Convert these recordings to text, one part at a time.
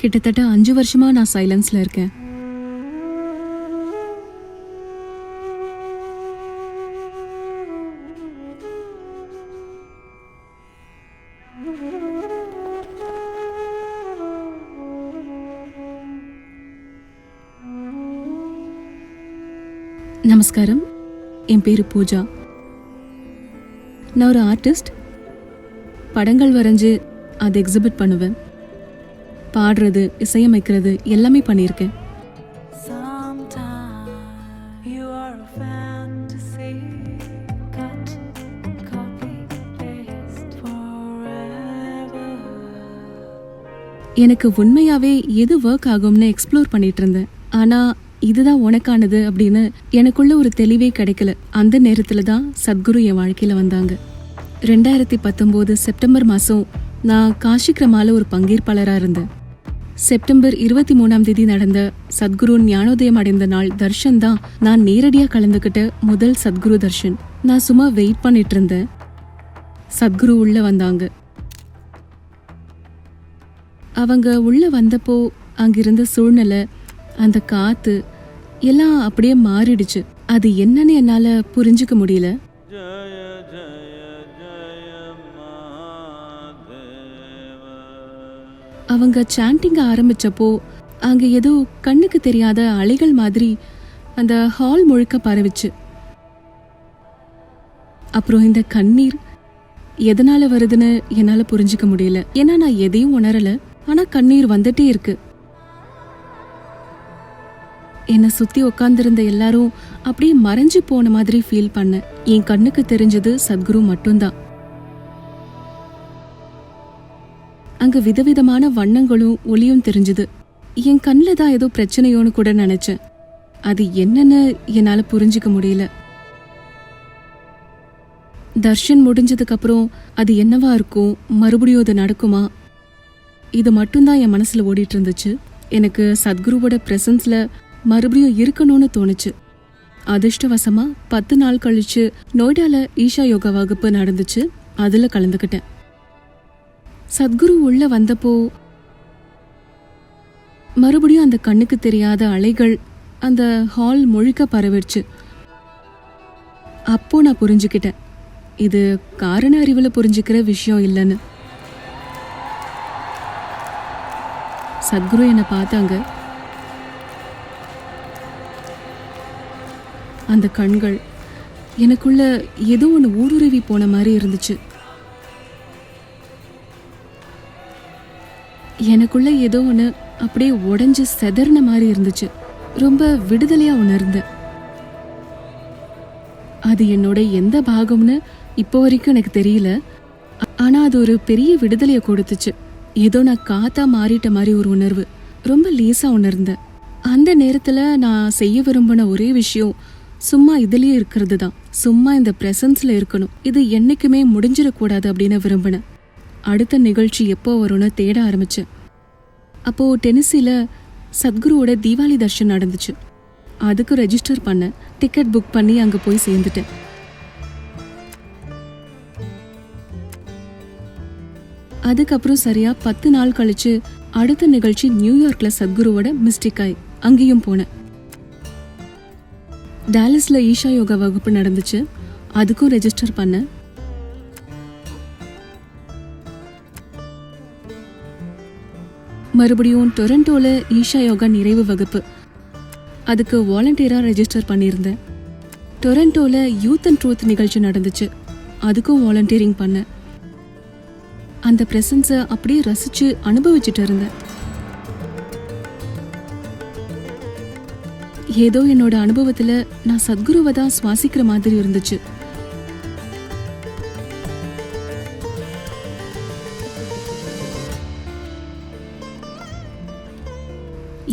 கிட்டத்தட்ட 5 வருஷமா நான் சைலன்ஸ்ல இருக்கேன். நமஸ்காரம். என் பேரு பூஜா. நான் ஒரு ஆர்டிஸ்ட். படங்கள் வரைஞ்சு அதை எக்ஸிபிட் பண்ணுவேன். பாடுறது, இசையமைக்கிறது எல்லாமே பண்ணியிருக்கேன். எனக்கு உண்மையாவே எது ஒர்க் ஆகும்னு எக்ஸ்ப்ளோர் பண்ணிட்டு இருந்தேன். ஆனா இதுதான் உனக்கானது அப்படின்னு எனக்குள்ள ஒரு தெளிவே கிடைக்கல. அந்த நேரத்துல தான் சத்குரு என் வாழ்க்கையில வந்தாங்க. 2019 செப்டம்பர் மாசம் நான் காஷிகிரமால ஒரு பங்கேற்பாளராக இருந்தேன். செப்டம்பர் 23 நடந்த சத்குரு ஞானோதயம் அடைந்த நாள் தர்ஷன் தான் நான் நேரடியாக கலந்துக்கிட்ட முதல் சத்குரு தர்ஷன். நான் சும்மா வெயிட் பண்ணிட்டு இருந்தேன். சத்குரு உள்ள வந்தாங்க. அவங்க உள்ள வந்தப்போ அங்கிருந்த சூழ்நிலை, அந்த காத்து எல்லாம் அப்படியே மாறிடுச்சு. அது என்னன்னு என்னால புரிஞ்சுக்க முடியல. அவங்க சாண்டிங்க ஆரம்பிச்சப்போ அங்க ஏதோ கண்ணுக்கு தெரியாத அலைகள் மாதிரி அந்த ஹால் முழுக்க பரவிச்சு. அப்புறம் இந்த கண்ணீர் எதனால வருதுன்னு என்னால புரிஞ்சுக்க முடியல. ஏன்னா நான் எதையும் உணரல, ஆனா கண்ணீர் வந்துட்டே இருக்கு. என்னை சுத்தி உட்கார்ந்திருந்த எல்லாரும் அப்படியே மறைஞ்சு போன மாதிரி ஃபீல் பண்ண. என் கண்ணுக்கு தெரிஞ்சது சத்குரு மட்டும்தான். அங்க விதவிதமான வண்ணங்களும் ஒளியும் தெரிஞ்சது. என் கண்ணில் தான் ஏதோ பிரச்சனையோன்னு கூட நினைச்சேன். அது என்னன்னு என்னால புரிஞ்சுக்க முடியல. தர்ஷன் முடிஞ்சதுக்கு அப்புறம் அது என்னவா இருக்கும், மறுபடியும் அது நடக்குமா, இது மட்டும்தான் என் மனசுல ஓடிட்டு இருந்துச்சு. எனக்கு சத்குருவோட பிரசன்ஸ்ல மறுபடியும் இருக்கணும்னு தோணுச்சு. அதிர்ஷ்டவசமா 10 நாள் கழிச்சு நோய்டால ஈஷா யோகா வகுப்பு நடந்துச்சு. அதுல கலந்துக்கிட்டேன். சத்குரு உள்ள வந்தப்போ மறுபடியும் அந்த கண்ணுக்கு தெரியாத அலைகள் அந்த ஹால் முழுக்க பரவிடுச்சு. அப்போ நான் புரிஞ்சுக்கிட்டேன், இது காரண அறிவுல புரிஞ்சுக்கிற விஷயம் இல்லைன்னு. சத்குரு என்னை பார்த்தாங்க. அந்த கண்கள் எனக்குள்ள ஏதோ ஒன்று ஊடுருவி போன மாதிரி இருந்துச்சு. எனக்குள்ள ஏதோ ஒன்று அப்படியே உடஞ்சு செதறின மாதிரி இருந்துச்சு. ரொம்ப விடுதலையா உணர்ந்தேன். அது என்னோட எந்த பாகம்னு இப்போ வரைக்கும் எனக்கு தெரியல. ஆனா அது ஒரு பெரிய விடுதலையை கொடுத்துச்சு. ஏதோ நான் காத்தா மாறிட்ட மாதிரி ஒரு உணர்வு. ரொம்ப லேசா உணர்ந்தேன். அந்த நேரத்துல நான் செய்ய விரும்பின ஒரே விஷயம் சும்மா இதுலயே இருக்கிறது தான். சும்மா இந்த பிரசன்ஸ்ல இருக்கணும். இது என்னைக்குமே முடிஞ்சிடக்கூடாது அப்படின்னு விரும்பினேன். அடுத்த நிகழ்ச்சி எப்போ வரும்னு தேட ஆரம்பிச்சேன். அப்போ டெனிசில சத்குருவோட தீபாவளி தர்ஷன் நடந்துச்சு. அதுக்கு ரெஜிஸ்டர் பண்ண, டிக்கெட் புக் பண்ணி அங்க போய் சேர்ந்துட்டேன். அதுக்கப்புறம் சரியா 10 நாள் கழிச்சு அடுத்த நிகழ்ச்சி நியூயார்க்ல சத்குருவோட மிஸ்டிக்காய் அங்கேயும் போனேன். டாலஸ்ல ஈஷா யோகா வகுப்பு நடந்துச்சு. அதுக்கும் ரெஜிஸ்டர் பண்ண. மறுபடியும் டொரண்டோல ஈஷா யோகா நிறைவு வகுப்பு, அதுக்கு வாலண்டியரா ரெஜிஸ்டர் பண்ணியிருந்தேன். டொரண்டோல யூத் அண்ட் ட்ரூத் நிகழ்ச்சி நடந்துச்சு. அதுக்கும் வாலண்டியரிங் பண்ண. அந்த பிரசன்ஸை அப்படியே ரசிச்சு அனுபவிச்சுட்டு இருந்தேன். ஏதோ என்னோட அனுபவத்துல நான் சத்குருவை தான் சுவாசிக்கிற மாதிரி இருந்துச்சு.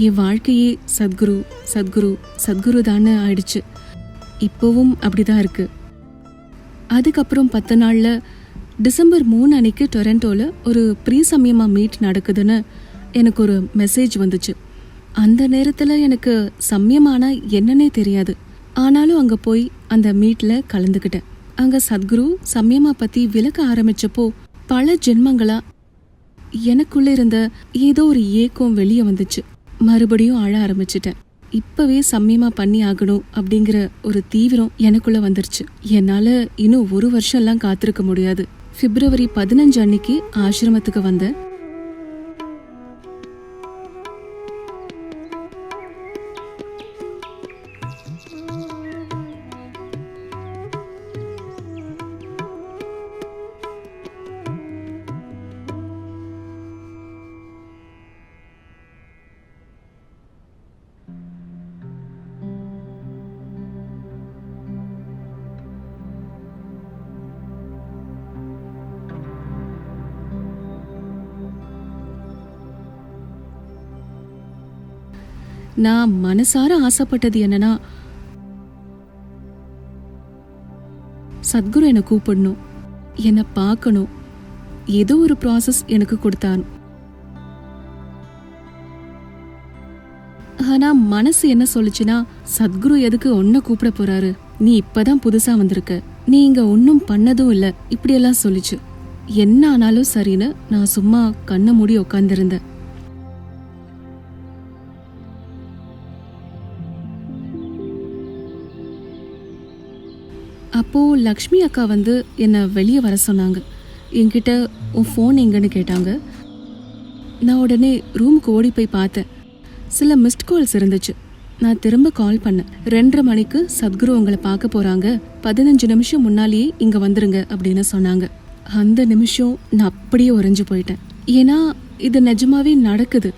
என் வாழ்க்கையே சத்குரு சத்குரு சத்குரு தானே ஆயிடுச்சு. இப்போவும் அப்படிதான் இருக்கு. அதுக்கப்புறம் 10 நாள்ல டிசம்பர் 3 அன்னைக்கு டொரண்டோல ஒரு ப்ரீ சமயமா மீட் நடக்குதுன்னு எனக்கு ஒரு மெசேஜ் வந்துச்சு. அந்த நேரத்துல எனக்கு சமயமானா என்னன்னே தெரியாது. ஆனாலும் அங்க போய் அந்த மீட்ல கலந்துக்கிட்டேன். அங்க சத்குரு சமயமா பத்தி விளக்க ஆரம்பிச்சப்போ பல ஜென்மங்களா எனக்குள்ள இருந்த ஏதோ ஒரு ஏக்கம் வெளியே வந்துச்சு. மறுபடியும் அழ ஆரம்பிச்சிட்டேன். இப்பவே சமயமா பண்ணி ஆகணும் அப்படிங்கிற ஒரு தீவிரம் எனக்குள்ள வந்துருச்சு. என்னால இன்னும் 1 வருஷம்லாம் காத்திருக்க முடியாது. பிப்ரவரி 15 அன்னைக்கு ஆசிரமத்துக்கு வந்தேன். நான் மனசார ஆசைப்பட்டது என்னன்னா, சத்குரு என்னை கூப்பிடணும், என்னை பார்க்கணும், ஏதோ ஒரு ப்ராசஸ் எனக்கு கொடுத்தாரு. ஆனா மனசு என்ன சொல்லுச்சுன்னா, சத்குரு எதுக்கு உன்னை கூப்பிட போறாரு, நீ இப்பதான் புதுசா வந்திருக்க, நீ இங்க ஒன்னும் பண்ணதும் இல்ல, இப்படியெல்லாம் சொல்லிச்சு. என்ன ஆனாலும் சரின்னு நான் சும்மா கண்ணை மூடி உட்கார்ந்திருந்தேன். அப்போ லக்ஷ்மி அக்கா வந்து என்னை வெளியே வர சொன்னாங்க. என்கிட்ட உன் ஃபோன் எங்கன்னு கேட்டாங்க. நான் உடனே ரூமுக்கு ஓடி போய் பார்த்தேன். சில மிஸ்ட் கால்ஸ் இருந்துச்சு. நான் திரும்ப கால் பண்ணேன். 2:30 மணிக்கு சத்குரு உங்களை பார்க்க போறாங்க, 15 நிமிஷம் முன்னாலேயே இங்க வந்துருங்க அப்படின்னு சொன்னாங்க. அந்த நிமிஷம் நான் அப்படியே உறைஞ்சு போயிட்டேன். ஏன்னா இது நிஜமாவே நடக்குது.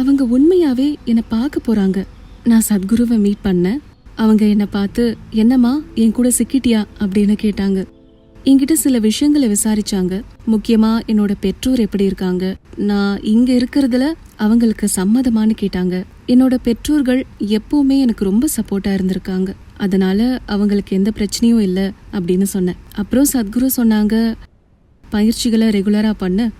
அவங்க உண்மையாவே என்னை பார்க்க போறாங்க. நான் சத்குருவை மீட் பண்ணேன். அவங்க என்னை பார்த்து, என்னம்மா என் கூட சிக்கிட்டியா அப்படின்னு கேட்டாங்க. என்கிட்ட சில விஷயங்களை விசாரிச்சாங்க. முக்கியமா என்னோட பெற்றோர் எப்படி இருக்காங்க, நான் இங்க இருக்கிறதுல அவங்களுக்கு சம்மதமானு கேட்டாங்க. என்னோட பெற்றோர்கள் எப்பவுமே எனக்கு ரொம்ப சப்போர்ட்டா இருந்திருக்காங்க, அதனால அவங்களுக்கு எந்த பிரச்சனையும் இல்லை அப்படின்னு சொன்னேன். அப்புறம் சத்குரு சொன்னாங்க, பயிற்சிகளை ரெகுலரா பண்ண,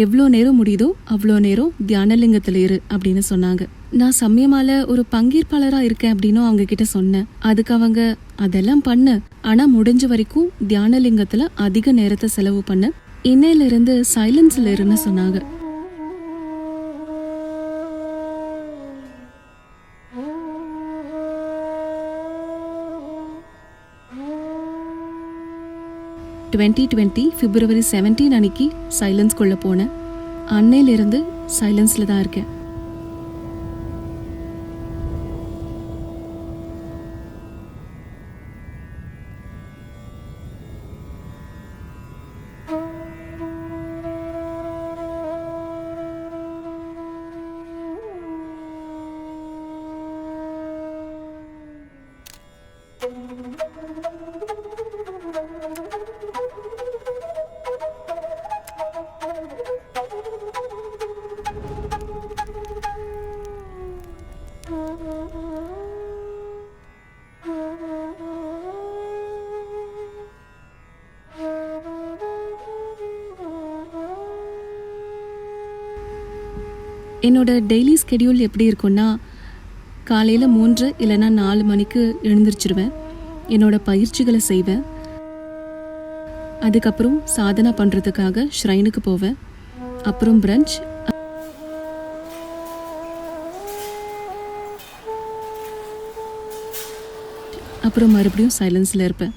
எவ்வளோ நேரம் முடியுதோ அவ்வளோ நேரம் தியானலிங்கத்துல இரு அப்படின்னு சொன்னாங்க. நான் சமயமால ஒரு பங்கேற்பாளரா இருக்கேன் அப்படின்னு அவங்க கிட்ட சொன்னேன். அதுக்கு அவங்க, அதெல்லாம் பண்ணு, ஆனா முடிஞ்ச வரைக்கும் தியானலிங்கத்துல அதிக நேரத்தை செலவு பண்ண, இன்னையில இருந்து சைலன்ஸ்ல இருன்னு சொன்னாங்க. பிப்ரவரி 17 அன்னைக்கு சைலன்ஸ் கொள்ள போனேன். அன்னையிலிருந்து சைலன்ஸ்ல தான் இருக்கேன். என்னோட டெய்லி ஸ்கெடியூல் எப்படி இருக்குன்னா, காலையில் 3 இல்லைன்னா 4 மணிக்கு எழுந்திரிச்சிருவேன். என்னோட பயிற்சிகளை செய்வேன். அதுக்கப்புறம் சாதனா பண்ணுறதுக்காக ஷ்ரைனுக்கு போவேன். அப்புறம் பிரஞ்ச், அப்புறம் மறுபடியும் சைலன்ஸில் இருப்பேன்.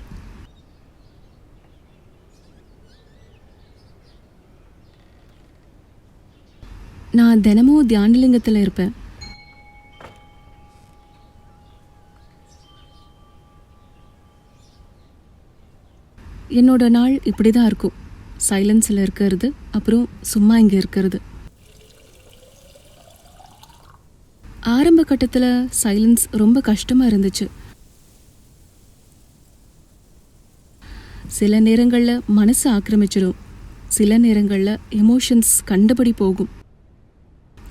நான் தினமும் தியானலிங்கத்தில் இருப்பேன். என்னோட நாள் இப்படி தான் இருக்கும். சைலன்ஸில் இருக்கிறது, அப்புறம் சும்மா இங்கே இருக்கிறது. ஆரம்ப கட்டத்தில் சைலன்ஸ் ரொம்ப கஷ்டமாக இருந்துச்சு. சில நேரங்களில் மனசு ஆக்கிரமிச்சிடும், சில நேரங்களில் எமோஷன்ஸ் கண்டபடி போகும்.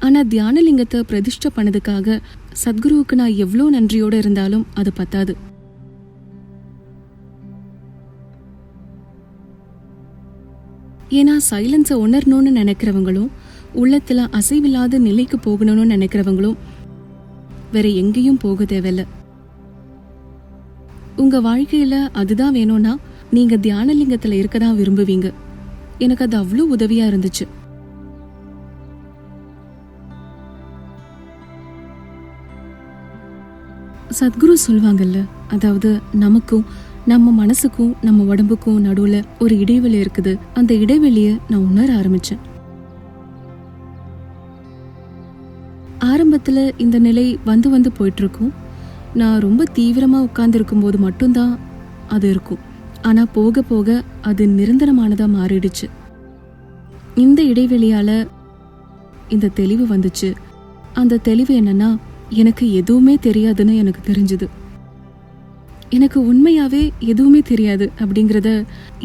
ஆனால் தியானலிங்கத்தை பிரதிஷ்டை பண்ணதுக்காக சத்குருவுக்கு நான் எவ்வளோ நன்றியோடு இருந்தாலும் அது பத்தாது. ஏன்னா சைலன்ஸை உணரணும்னு நினைக்கிறவங்களும், உள்ளத்தில் அசைவில்லாத நிலைக்கு போகணும்னு நினைக்கிறவங்களும் வேற எங்கேயும் போக தேவையில்ல. உங்கள் வாழ்க்கையில் அதுதான் வேணும்னா நீங்கள் தியானலிங்கத்தில் இருக்க தான் விரும்புவீங்க. எனக்கு அது அவ்வளோ உதவியாக இருந்துச்சு. சத்குரு சொல்வாங்கல்ல, அதாவது நமக்கும் நம்ம மனசுக்கும் நம்ம உடம்புக்கும் நடுவுல ஒரு இடைவெளி இருக்குது. அந்த இடைவெளியை நான் உணர ஆரம்பிச்சேன். ஆரம்பத்துல இந்த நிலை வந்து வந்து போயிட்டு இருக்கும். நான் ரொம்ப தீவிரமா உட்கார்ந்துருக்கும் போது மட்டும்தான் அது இருக்கும். ஆனா போக போக அது நிரந்தரமானதா மாறிடுச்சு. இந்த இடைவெளியால இந்த தெளிவு வந்துச்சு. அந்த தெளிவு என்னன்னா, எனக்கு எதுவுமே தெரியாதுன்னு எனக்கு தெரிஞ்சுது. எனக்கு உண்மையாவே எதுவுமே தெரியாது அப்படிங்கிறத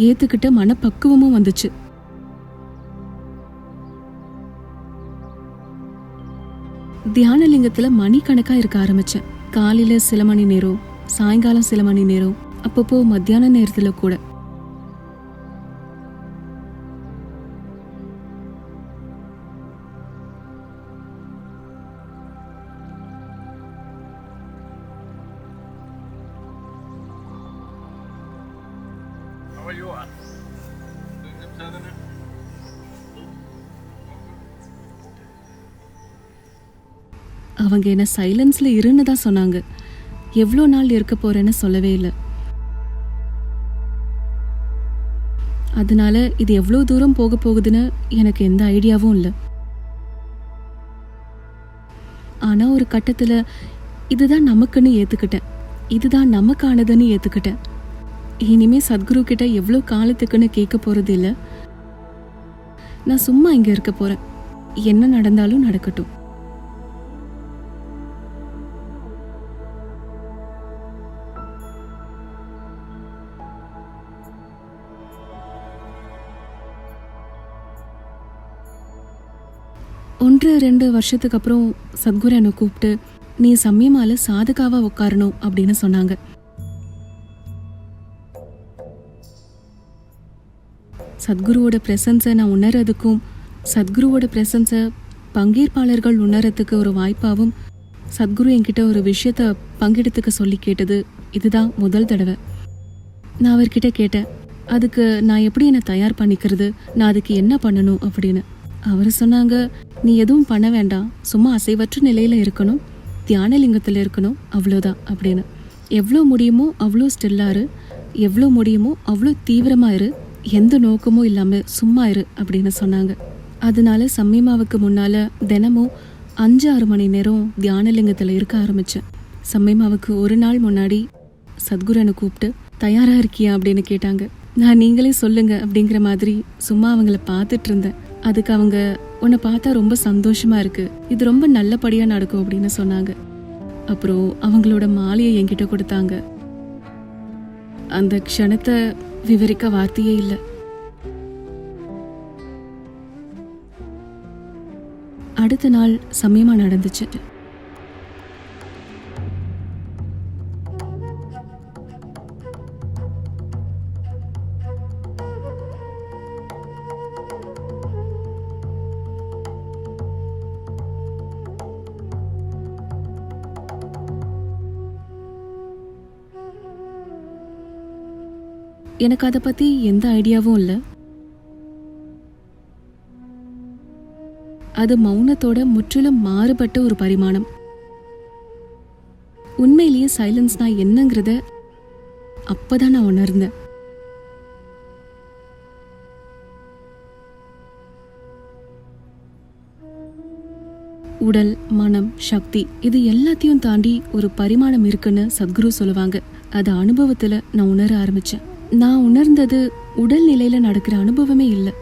ஏத்துக்கிட்ட மனப்பக்குவமும் வந்துச்சு. தியானலிங்கத்துல மணிக்கணக்கா இருக்க ஆரம்பிச்சேன். காலையில சில மணி நேரம், சாயங்காலம் சில மணி நேரம், அப்பப்போ மத்தியான நேரத்துல கூட. அவங்க என்ன சைலன்ஸ்ல இருன்னு தான் சொன்னாங்க. எவ்வளோ நாள் இருக்க போறேன்னு சொல்லவே இல்லை. அதனால இது எவ்வளோ தூரம் போக போகுதுன்னு எனக்கு எந்த ஐடியாவும் இல்லை. ஆனா ஒரு கட்டத்துல இதுதான் நமக்குன்னு ஏத்துக்கிட்டேன். இதுதான் நமக்கானதுன்னு ஏத்துக்கிட்டேன். இனிமே சத்குரு கிட்ட எவ்வளோ காலத்துக்குன்னு கேட்க போறது இல்லை. நான் சும்மா இங்க இருக்க போறேன். என்ன நடந்தாலும் நடக்கட்டும். ஒன்று 2 வருஷத்துக்கு அப்புறம் சத்குரு என்னை கூப்பிட்டு, நீ சமயமால சாதுகாவா உட்காரணும் அப்படின்னு சொன்னாங்க. சத்குருவோட பிரசன்ஸை நான் உணர்றதுக்கும் சத்குருவோட பிரசன்ஸை பங்கேற்பாளர்கள் உணர்றதுக்கு ஒரு வாய்ப்பாகவும் சத்குரு என்கிட்ட ஒரு விஷயத்த பங்கெடுத்துக்க சொல்லி கேட்டது இதுதான் முதல் தடவை. நான் அவர்கிட்ட கேட்டேன், அதுக்கு நான் எப்படி என்னை தயார் பண்ணிக்கிறது, நான் அதுக்கு என்ன பண்ணணும் அப்படின்னு. அவர் சொன்னாங்க, நீ எதுவும் பண்ண வேண்டாம், சும்மா அசைவற்ற நிலையில இருக்கணும், தியானலிங்கத்தில் இருக்கணும், அவ்வளோதான் அப்படின்னு. எவ்வளோ முடியுமோ அவ்வளோ ஸ்டில்லாரு, எவ்வளோ முடியுமோ அவ்வளோ தீவிரமா இரு, எந்த நோக்கமும் இல்லாம சும்மா இரு அப்படின்னு சொன்னாங்க. அதனால சம்யமாவுக்கு முன்னால தினமும் 5-6 மணி நேரம் தியானலிங்கத்தில் இருக்க ஆரம்பிச்சேன். சம்யமாவுக்கு ஒரு நாள் முன்னாடி சத்குருனை கூப்பிட்டு, தயாரா இருக்கியா அப்படின்னு கேட்டாங்க. நான் நீங்களே சொல்லுங்க அப்படிங்கிற மாதிரி சும்மா அவங்கள பார்த்துட்டு இருந்தேன். அதுக்கு அவங்க, உன்னை பார்த்தா ரொம்ப சந்தோஷமா இருக்கு, இது ரொம்ப நல்லபடியா நடக்கும் அப்படின்னு சொன்னாங்க. அப்புறம் அவங்களோட மாலையை என்கிட்ட கொடுத்தாங்க. அந்த க்ஷணத்தை விவரிக்க வார்த்தையே இல்லை. அடுத்த நாள் சமயமா நடந்துச்சு. எனக்கு அதை பத்தி எந்த ஐடியாவும் இல்லை. அது மௌனத்தோட முற்றிலும் மாறுபட்ட ஒரு பரிமாணம். உண்மையிலேயே சைலன்ஸ்னா என்னங்கிறத அப்பதான் நான் உணர்ந்தேன். உடல், மனம், சக்தி இது எல்லாத்தையும் தாண்டி ஒரு பரிமாணம் இருக்குன்னு சத்குரு சொல்லுவாங்க. அது அனுபவத்துல நான் உணர ஆரம்பிச்சேன். நான் உணர்ந்தது உடல் நிலையில நடக்கிற அனுபவமே இல்லை.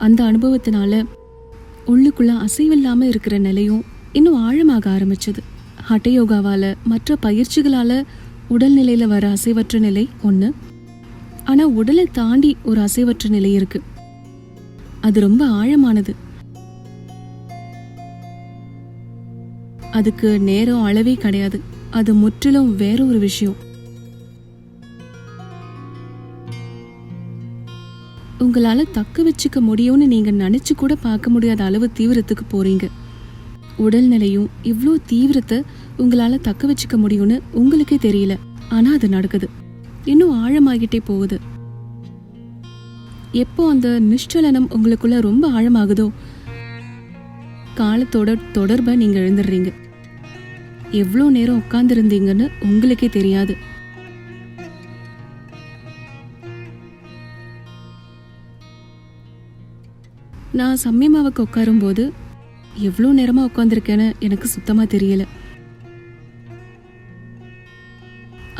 அந்த அனுபவத்தினால உள்ளுக்குள்ள அசைவில்லாம இருக்கிற நிலையும் இன்னும் ஆழமாக ஆரம்பிச்சது. ஹட்டயோகாவால மற்ற பயிற்சிகளால உடல்நிலையில வர அசைவற்ற நிலை ஒண்ணு. ஆனா உடலை தாண்டி ஒரு அசைவற்ற நிலை இருக்கு. அது ரொம்ப ஆழமானது. அதுக்கு நேரம் அளவே கிடையாது. அது முற்றிலும் வேற ஒரு விஷயம். உங்களால தக்க வச்சுக்க முடியும்னு நீங்க நினைச்சு கூட பார்க்க முடியாத அளவு தீவிரத்துக்கு போறீங்க. உடல்நிலையும் இவ்வளோ தீவிரத்தை உங்களால தக்க வச்சுக்க முடியும்னு உங்களுக்கே தெரியல. ஆனா அது நடக்குது. இன்னும் ஆழமாகிட்டே போகுது. எப்போ அந்த நிஷ்சலனம் உங்களுக்குள்ள ரொம்ப ஆழமாகுதோ காலத்தோட தொடர்பை நீங்க இழந்துடுறீங்க. எவ்வளோ நேரம் உட்கார்ந்துருந்தீங்கன்னு உங்களுக்கே தெரியாது. நான் சம்யமாவுக்கு உட்காரும்போது எவ்வளோ நேரமா உட்காந்துருக்கேன்னு எனக்கு சுத்தமா தெரியல.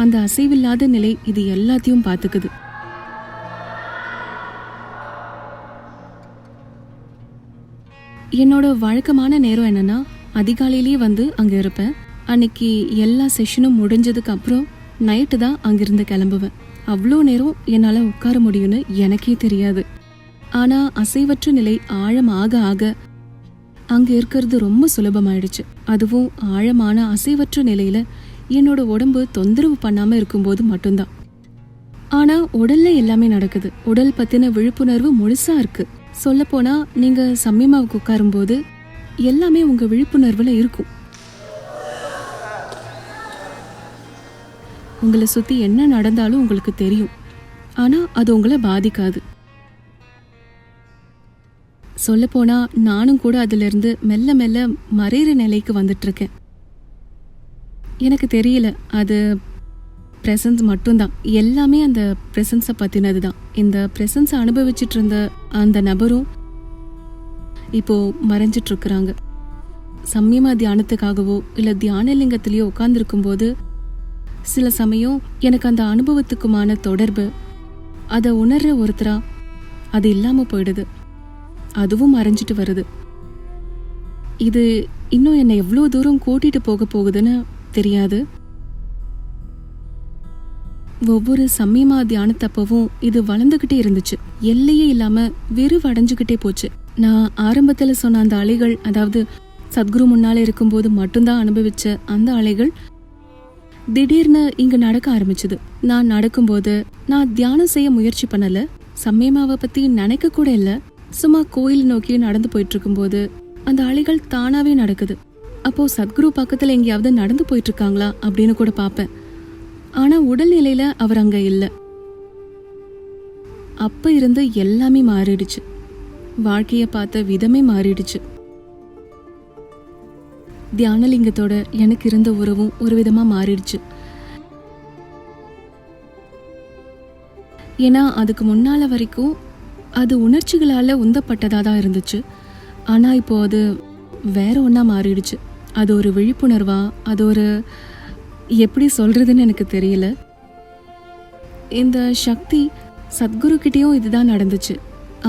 அந்த அசைவில்லாத நிலை இது எல்லாத்தையும் பார்த்துக்குது. என்னோட வழக்கமான நேரம் என்னன்னா, அதிகாலையிலேயே வந்து அங்க இருப்பேன். அன்னைக்கு எல்லா செஷனும் முடிஞ்சதுக்கு அப்புறம் நைட்டு தான் அங்கிருந்து கிளம்புவேன். அவ்வளோ நேரம் என்னால் உட்கார முடியும்னு எனக்கே தெரியாது. ஆனா அசைவற்ற நிலை ஆழம் ஆக ஆக அங்க இருக்கிறது ரொம்ப சுலபமாயிடுச்சு. அதுவும் ஆழமான அசைவற்ற நிலையில என்னோட உடம்பு தொந்தரவு பண்ணாம இருக்கும்போது மட்டும்தான். ஆனா உடல்ல எல்லாமே நடக்குது. உடல் பத்தின விழிப்புணர்வு முழுசா இருக்கு. சொல்ல போனா நீங்க சம்யமாவுக்கு உட்காரும்போது எல்லாமே உங்க விழிப்புணர்வுல இருக்கும். உங்களை சுத்தி என்ன நடந்தாலும் உங்களுக்கு தெரியும். ஆனா அது உங்களை பாதிக்காது. சொல்ல போனா நானும் கூட அதுல இருந்து மெல்ல மெல்ல மறைற நிலைக்கு வந்துட்டு இருக்கேன். எனக்கு தெரியல, அது பிரசன்ஸ் மட்டும்தான். எல்லாமே அந்த பிரசன்ஸை பத்தினது தான். இந்த பிரசன்ஸை அனுபவிச்சுட்டு இருந்த அந்த நபரும் இப்போ மறைஞ்சிட்டு இருக்கிறாங்க. சம்யமா தியானத்துக்காகவோ இல்ல தியான லிங்கத்திலேயோ உட்கார்ந்துருக்கும் போது சில சமயம் எனக்கு அந்த அனுபவத்துக்குமான தொடர்பு, அதை உணர்ற ஒருத்தரா அது இல்லாம போயிடுது. அதுவும் மறைஞ்சிட்டு வருது. இது இன்னும் என்னை எவ்வளோ தூரம் கூட்டிட்டு போக போகுதுன்னு தெரியாது. ஒவ்வொரு சமயமா தியானத்தப்பவும் இது வளர்ந்துகிட்டே இருந்துச்சு. எல்லையே இல்லாம விரிவடைஞ்சுகிட்டே போச்சு. நான் ஆரம்பத்துல சொன்ன அந்த அலைகள், அதாவது சத்குரு முன்னால இருக்கும்போது மட்டும்தான் அனுபவிச்ச அந்த அலைகள் திடீர்னு இங்க நடக்க ஆரம்பிச்சது. நான் நடக்கும்போது நான் தியானம் செய்ய முயற்சி பண்ணல. சமயமாவை பத்தி நினைக்க கூட இல்ல. சும்மா கோயில் நோக்கி நடந்து போயிட்டு இருக்கும்போது அந்த அலைகள் தானாவே நடக்குது. அப்போ சத்குரு பக்கத்துல எங்கேயாவது நடந்து போயிட்டு இருக்காங்களா அப்படின்னு கூட பாப்பேன். ஆனா உடல்நிலையில அவர் அங்க இல்ல. அப்ப இருந்து எல்லாமே மாறிடுச்சு. வாழ்க்கைய பார்த்த விதமே மாறிடுச்சு. தியானலிங்கத்தோட எனக்கு இருந்த உறவும் ஒரு விதமா மாறிடுச்சு. ஏன்னா அதுக்கு முன்னால வரைக்கும் அது உணர்ச்சிகளால உந்தப்பட்டதா தான் இருந்துச்சு. ஆனா இப்போ அது வேற ஒண்ணா மாறிடுச்சு. அது ஒரு விழிப்புணர்வா, அது ஒரு எப்படி சொல்றதுன்னு எனக்கு தெரியல. இந்த சக்தி சத்குரு கிட்டேயும் இதுதான் நடந்துச்சு.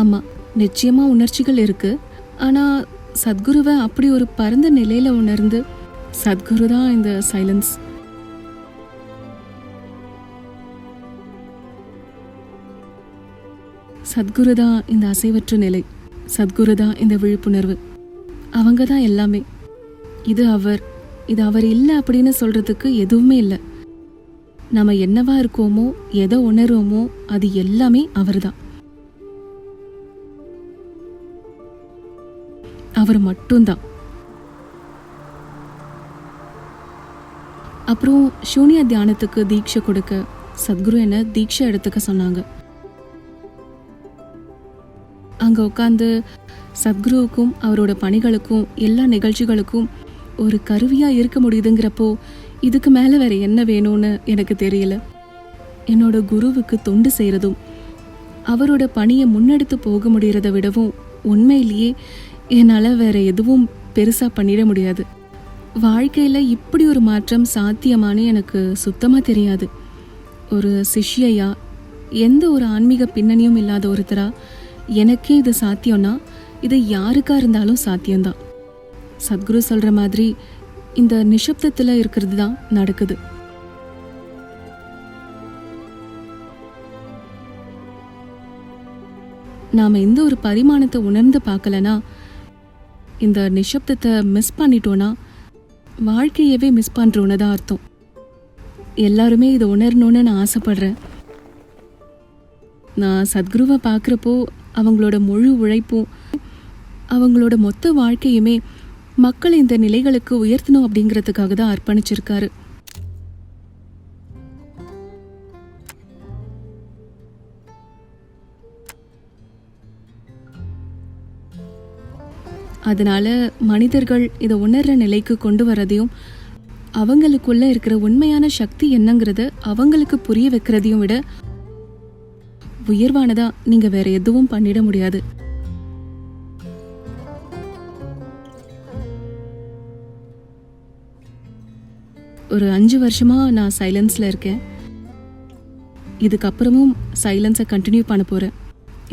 ஆமா, நிச்சயமா உணர்ச்சிகள் இருக்கு. ஆனா சத்குருவை அப்படி ஒரு பரந்த நிலையில உணர்ந்து, சத்குரு தான் இந்த சைலன்ஸ். சத்குரு தான் இந்த அசைவற்ற நிலை. சத்குரு தான் இந்த விழிப்புணர்வு. அவங்க தான் எல்லாமே. இது அவர் இல்லை அப்படின்னு சொல்றதுக்கு எதுவுமே இல்லை. நம்ம என்னவா இருக்கோமோ, எதை உணர்வோமோ, அது எல்லாமே அவர் தான். அவர் மட்டும்தான். அப்புறம் சூன்ய தியானத்துக்கு தீட்சை கொடுக்க சத்குரு என்ன தீட்சை எடுத்துக்க சொன்னாங்க. அங்க உட்காந்து சத்குருவுக்கும் அவரோட பணிகளுக்கும் எல்லா நிகழ்ச்சிகளுக்கும் ஒரு கருவியா இருக்க முடியுதுங்கிறப்போ இதுக்கு மேல வேற என்ன வேணும்னு எனக்கு தெரியல. என்னோட குருவுக்கு தொண்டு செய்யறதும் அவரோட பணியை முன்னெடுத்து போக முடியறத விடவும் உண்மையிலேயே என்னால வேற எதுவும் பெருசா பண்ணிட முடியாது. வாழ்க்கையில இப்படி ஒரு மாற்றம் சாத்தியமானு எனக்கு சுத்தமா தெரியாது. ஒரு சிஷ்யையா, எந்த ஒரு ஆன்மீக பின்னணியும் இல்லாத ஒருத்தரா எனக்கே இது சாத்தியம்னா இது யாருக்கா இருந்தாலும் சாத்தியம்தான். சத்குரு சொல்ற மாதிரி இந்த நிசப்தத்துல இருக்கிறது தான் நடக்குது. நாம எந்த ஒரு பரிமாணத்தை உணர்ந்து பார்க்கலனா, இந்த நிசப்தத்தை மிஸ் பண்ணிட்டோம்னா வாழ்க்கையவே மிஸ் பண்றோன்னு தான் அர்த்தம். எல்லாருமே இதை உணரணும்னு நான் ஆசைப்படுறேன். நான் சத்குருவை பார்க்குறப்போ அவங்களோட முழு உழைப்பும் அவங்களோட மொத்த வாழ்க்கையுமே மக்களை இந்த நிலைகளுக்கு உயர்த்தணும் அப்படிங்கிறதுக்காக தான் அர்ப்பணிச்சிருக்காரு. அதனால மனிதர்கள் இதை உணர்ற நிலைக்கு கொண்டு வரதையும் அவங்களுக்குள்ள இருக்கிற உண்மையான சக்தி என்னங்கிறத அவங்களுக்கு புரிய வைக்கிறதையும் விட உயர்வானதா நீங்க வேற எதுவும் பண்ணிட முடியாது. ஒரு 5 வருஷமா நான் சைலன்ஸ்ல இருக்கேன். இதுக்கப்புறமும் சைலன்ஸை கண்டினியூ பண்ண போறேன்.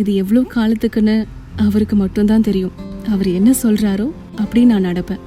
இது எவ்வளோ காலத்துக்குன்னு அவருக்கு மட்டும்தான் தெரியும். அவர் என்ன சொல்றாரோ அப்படி நான் நடப்பேன்.